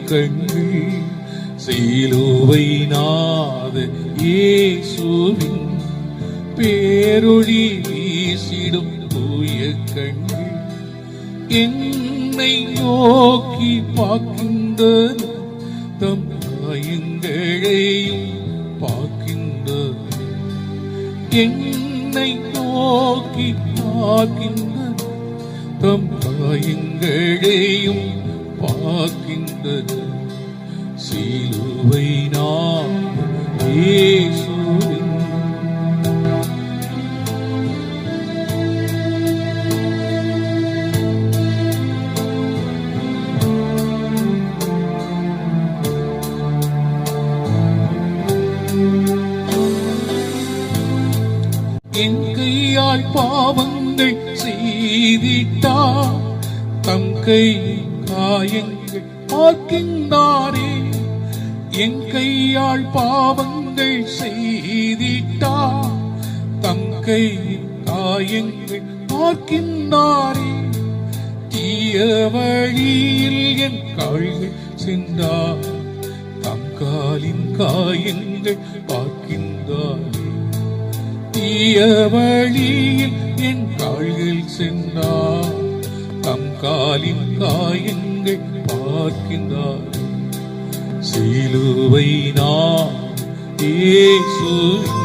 கண்கள் சிலுவை நாத இயேசுவின் பேரொளி வீசிடும் தூய கண்கள் என்னை நோக்கி பார்க்கின்றது, தம் காயங்களையும் பார்க்கின்றது. என்னை நோக்கி பார்க்கின்றது, தம் காயங்களையும் பார்க்கின்றது. சிலுவை நாத இயேசுவின் என் கையால் பாவங்கள் செய்திட்டார், தம் கை காயங்கள் பார்க்கின்றாரே. என் கையால் பாவங்கள் செய்திட்டார், தம் கை காயங்கள் பார்க்கின்றாரே. தீய வழியில் என் கால்கள் சென்றார், தம் காலின் காயங்கள் பார்க்கின்றாரே. தீய வழியில் என் கால்கள் சென்றார், தம் காலின் காயங்கள் பார்க்கின்றார். சிலுவை நாத இயேசுவின்